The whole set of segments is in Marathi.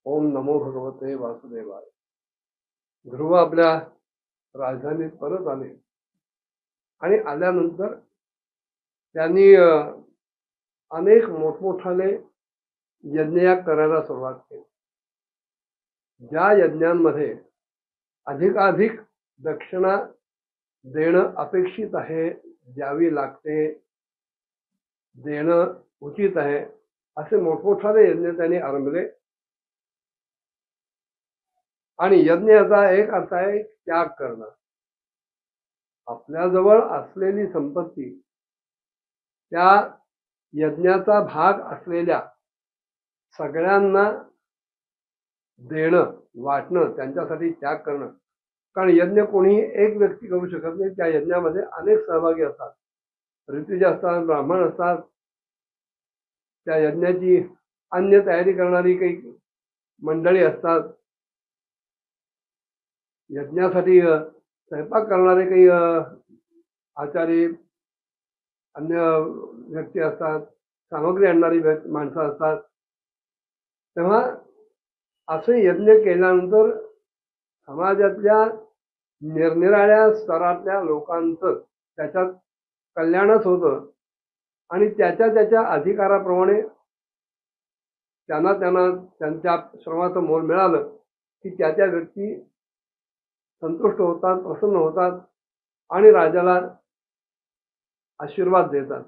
ओम नमो भगवते वासुदेवाय. ध्रुव आपल्या राजधानीत परत आले आणि आल्यानंतर त्यांनी अनेक मोठमोठाले यज्ञयाग करायला सुरुवात केली. ज्या यज्ञांमध्ये अधिकाधिक दक्षिणा देणं अपेक्षित आहे, द्यावी लागते, देणं उचित आहे, असे मोठमोठाले यज्ञ त्यांनी आरंभले. आणि यज्ञ याचा एक अर्थ आहे त्याग करणं. आपल्याजवळ असलेली संपत्ती त्या यज्ञाचा भाग असलेल्या सगळ्यांना देणं, वाटणं, त्यांच्यासाठी त्याग करणं. कारण यज्ञ कोणीही एक व्यक्ती करू शकत नाही. त्या यज्ञामध्ये अनेक सहभागी असतात, ऋत्विज असतात, ब्राह्मण असतात, त्या यज्ञाची अन्य तयारी करणारी काही मंडळी असतात, यज्ञासाठी स्वयंपाक करणारे काही आचारी, अन्य व्यक्ती असतात, सामग्री आणणारी माणसं असतात. तेव्हा असे यज्ञ केल्यानंतर समाजातल्या निरनिराळ्या स्तरातल्या लोकांचं त्याच्यात कल्याणच होतं आणि त्याच्या त्याच्या अधिकाराप्रमाणे त्यांना त्यांच्या श्रमाचं मोल मिळालं की त्या त्या व्यक्ती संतुष्ट होतात, प्रसन्न होतात आणि राजाला आशीर्वाद देतात.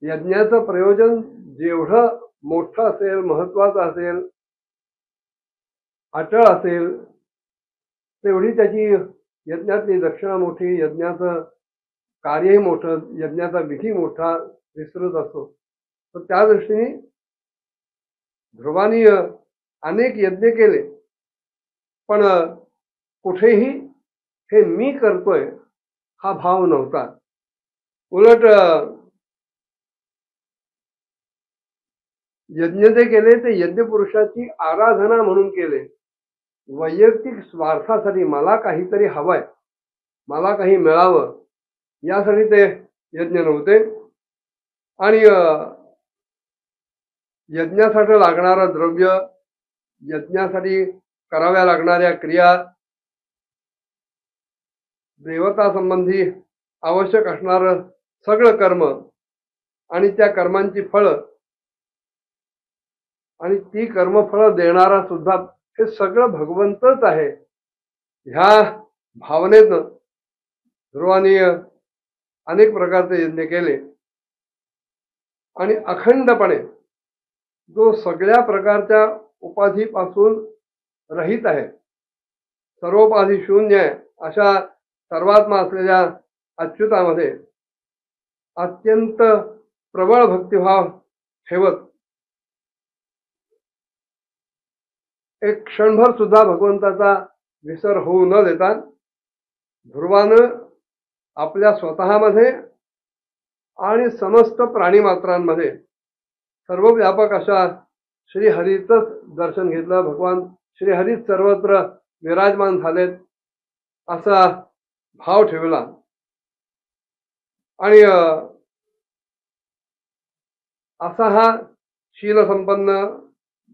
यज्ञाचं प्रयोजन जेवढं मोठं असेल, महत्वाचं असेल, अटळ असेल, तेवढी त्याची यज्ञातली दक्षिणा मोठी, यज्ञाचं कार्यही मोठं, यज्ञाचा विधी मोठा विस्तृत असतो. तर त्या दृष्टीने ध्रुवानी अनेक यज्ञ केले, पण कुठेही हे मी करतोय हा भाव नव्हता. उलट यज्ञ जे केले ते यज्ञ पुरुषाची आराधना म्हणून केले. वैयक्तिक स्वार्थासाठी मला काहीतरी हवंय, मला काही मिळावं, यासाठी ते यज्ञ नव्हते. आणि यज्ञासाठी लागणारं द्रव्य, यज्ञासाठी कराव्या लागणाऱ्या क्रिया, देवता संबंधी आवश्यक असणारं सगळं कर्म आणि त्या कर्मांची फळं आणि ती कर्मफळं देणारा सुद्धा हे सगळं भगवंतच आहे. ह्या भावनेनं ध्रुवानी अनेक प्रकारचे यज्ञ केले आणि अखंडपणे जो सगळ्या प्रकारच्या उपाधीपासून रहित आहे, सर्वोपाधी शून्य आहे, अशा सर्वात्मा असलेल्या अच्युतामध्ये अत्यंत प्रबळ भक्तिभाव ठेवत एक क्षणभर सुद्धा भगवंताचा विसर होऊ न देता ध्रुवानं आपल्या स्वतःमध्ये आणि समस्त प्राणीमात्रांमध्ये सर्वव्यापक अशा श्रीहरीचंच दर्शन घेतलं. भगवान श्रीहरीच सर्वत्र विराजमान झालेत असा भाव ठेवला. आणि असा हा शीलसंपन्न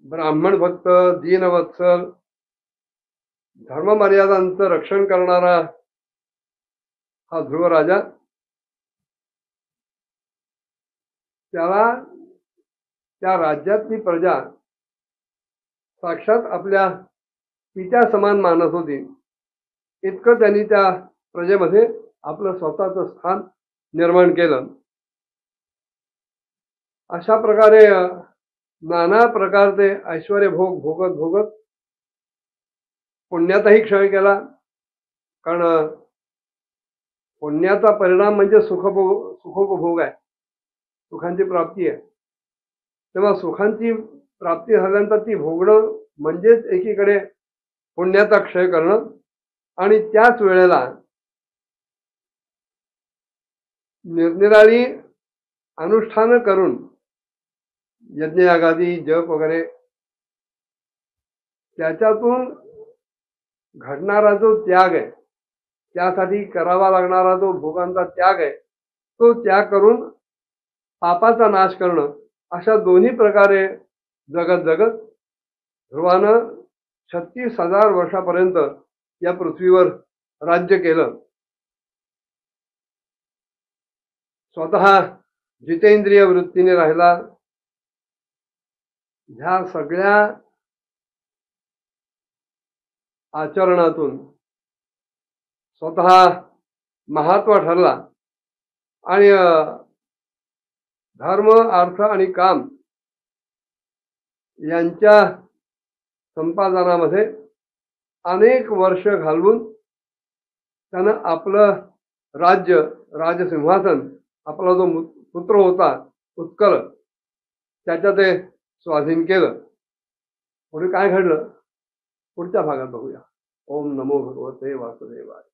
ब्राह्मण भक्त, दीनवत्सल, धर्ममर्यादांचं रक्षण करणारा हा ध्रुव राजा, त्याला त्या राज्यातली प्रजा साक्षात आपल्या पित्या समान मानत होती. इतकं त्यांनी त्या प्रजेमध्ये आपलं स्वतःचं स्थान निर्माण केलं. अशा प्रकारे नाना प्रकारचे ऐश्वर्य भोग भोगत भोगत पुण्याचाही क्षय केला. कारण पुण्याचा परिणाम म्हणजे सुखोपभोग आहे, सुखांची प्राप्ती आहे. तेव्हा सुखांची प्राप्ती झाल्यानंतर ती भोगणं म्हणजेच एकीकडे पुण्याचा क्षय करणं आणि त्याच वेळेला निरनिराळी अनुष्ठानं करून यज्ञयागादी जप वगैरे त्याच्यातून घडणारा जो त्याग आहे, त्यासाठी करावा लागणारा जो भोगांचा त्याग आहे, तो त्याग करून पापाचा नाश करणं, अशा दोन्ही प्रकारे जगत जगत ध्रुवानं 36,000 वर्षापर्यंत या पृथ्वीवर राज्य केलं. स्वतः जितेंद्रिय वृत्तीने राहिला. ह्या सगळ्या आचरणातून स्वतः महात्मा ठरला आणि धर्म, अर्थ आणि काम यांच्या संपादनामध्ये अनेक वर्ष घालवून त्यानं आपलं राज्य, राजसिंहासन, आपला जो पुत्र होता उत्कल, त्याच्या ते स्वाधीन केलं. पुढे काय घडलं पुढच्या भागात बघूया. ओम नमो भगवते वासुदेवाय.